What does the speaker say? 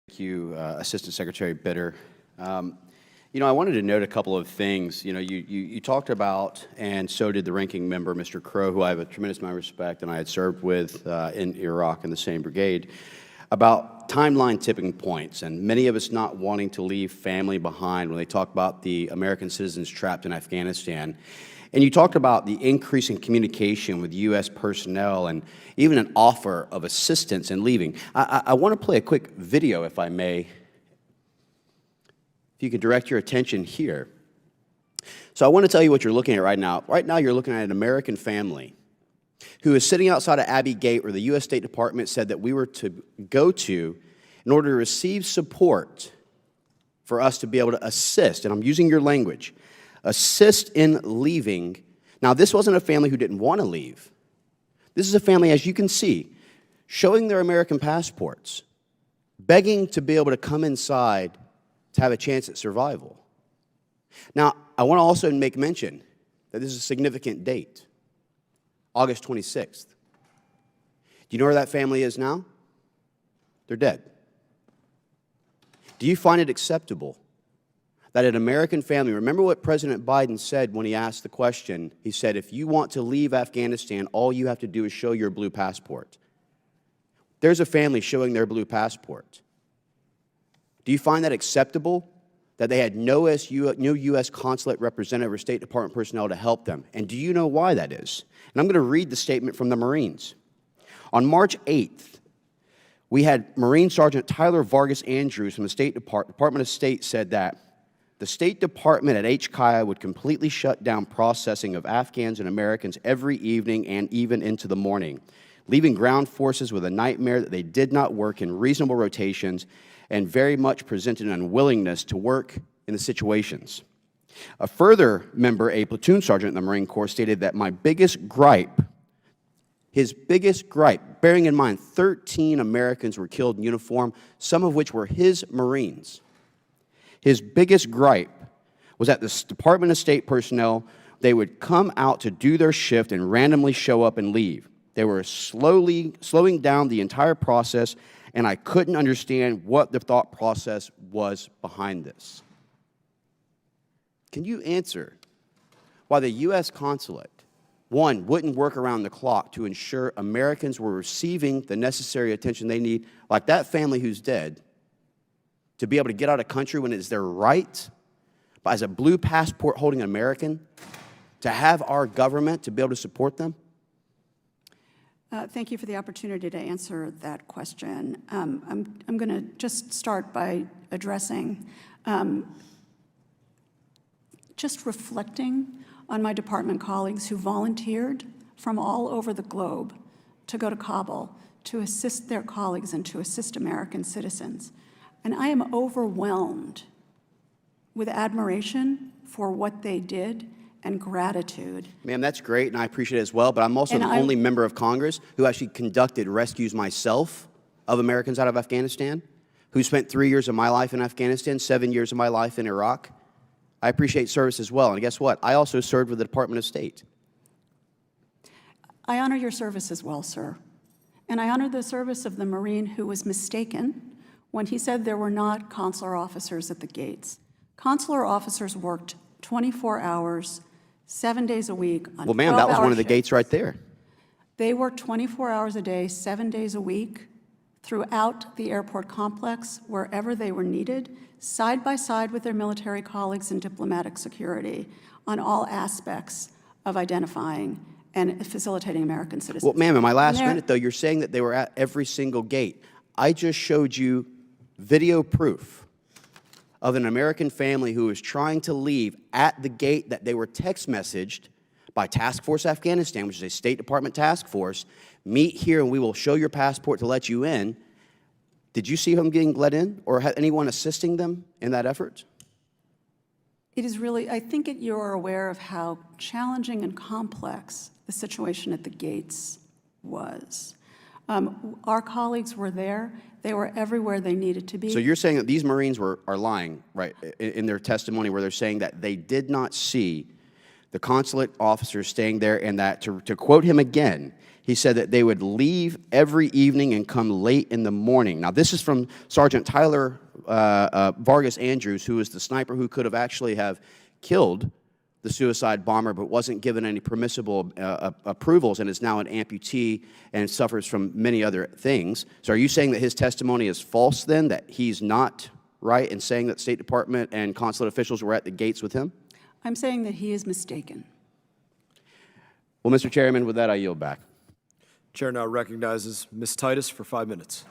Thank you, Assistant Secretary Bitter. I wanted to note a couple of things. You talked about, and so did the ranking member, Mr. Crow, who I have a tremendous amount of respect, and I had served with in Iraq in the same brigade, about timeline tipping points, and many of us not wanting to leave family behind when they talk about the American citizens trapped in Afghanistan. And you talked about the increasing communication with U.S. personnel and even an offer of assistance in leaving. I want to play a quick video, if I may. If you could direct your attention here. So I want to tell you what you're looking at right now. Right now you're looking at an American family who is sitting outside of Abbey Gate, where the U.S. State Department said that we were to go to in order to receive support for us to be able to assist, and I'm using your language, assist in leaving. Now, this wasn't a family who didn't want to leave. This is a family, as you can see, showing their American passports, begging to be able to come inside to have a chance at survival. Now, I want to also make mention that this is a significant date, August 26th. Do you know where that family is now? They're dead. Do you find it acceptable that an American family, remember what President Biden said when he asked the question, he said, if you want to leave Afghanistan, all you have to do is show your blue passport. There's a family showing their blue passport. Do you find that acceptable that they had no U.S. consulate representative or State Department personnel to help them? And do you know why that is? And I'm going to read the statement from the Marines. On March 8th, we had Marine Sergeant Tyler Vargas Andrews from the Department of State said that the State Department at HFAC would completely shut down processing of Afghans and Americans every evening and even into the morning, leaving ground forces with a nightmare that they did not work in reasonable rotations and very much presented an unwillingness to work in the situations. A further member, a platoon sergeant in the Marine Corps, stated that my biggest gripe, his biggest gripe, bearing in mind 13 Americans were killed in uniform, some of which were his Marines. His biggest gripe was that the Department of State personnel, they would come out to do their shift and randomly show up and leave. They were slowing down the entire process, and I couldn't understand what the thought process was behind this. Can you answer why the U.S. consulate, one, wouldn't work around the clock to ensure Americans were receiving the necessary attention they need, like that family who's dead, to be able to get out of country when it is their right, but as a blue passport holding American, to have our government to be able to support them? Thank you for the opportunity to answer that question. I'm going to just start by addressing, just reflecting on my department colleagues who volunteered from all over the globe to go to Kabul to assist their colleagues and to assist American citizens. And I am overwhelmed with admiration for what they did and gratitude. Ma'am, that's great, and I appreciate it as well, but I'm also the only member of Congress who actually conducted rescues myself of Americans out of Afghanistan, who spent 3 years of my life in Afghanistan, 7 years of my life in Iraq. I appreciate service as well, and guess what? I also served with the Department of State. I honor your service as well, sir. And I honor the service of the Marine who was mistaken when he said there were not consular officers at the gates. Consular officers worked 24 hours, 7 days a week on 12-hour Well, ma'am, that was one of the shifts. gates right there. They worked 24 hours a day, 7 days a week, throughout the airport complex, wherever they were needed, side by side with their military colleagues in diplomatic security on all aspects of identifying and facilitating American citizens. Well, ma'am, in my last minute, though, you're saying that they were at every single gate. I just showed you video proof of an American family who was trying to leave at the gate that they were text messaged by Task Force Afghanistan, which is a State Department task force. Meet here and we will show your passport to let you in. Did you see them getting let in, or had anyone assisting them in that effort? It is really, I think you're aware of how challenging and complex the situation at the gates was. Our colleagues were there. They were everywhere they needed to be. So you're saying that these Marines are lying, right, in their testimony, where they're saying that they did not see the consulate officers staying there, and that, to quote him again, He said that they would leave every evening and come late in the morning. Now, this is from Sergeant Tyler Vargas Andrews, who was the sniper who could have actually have killed the suicide bomber, but wasn't given any permissible approvals and is now an amputee and suffers from many other things. So are you saying that his testimony is false then, that he's not right in saying that State Department and consulate officials were at the gates with him? I'm saying that he is mistaken. Well, Mr. Chairman, with that, I yield back. Chair now recognizes Ms. Titus for 5 minutes.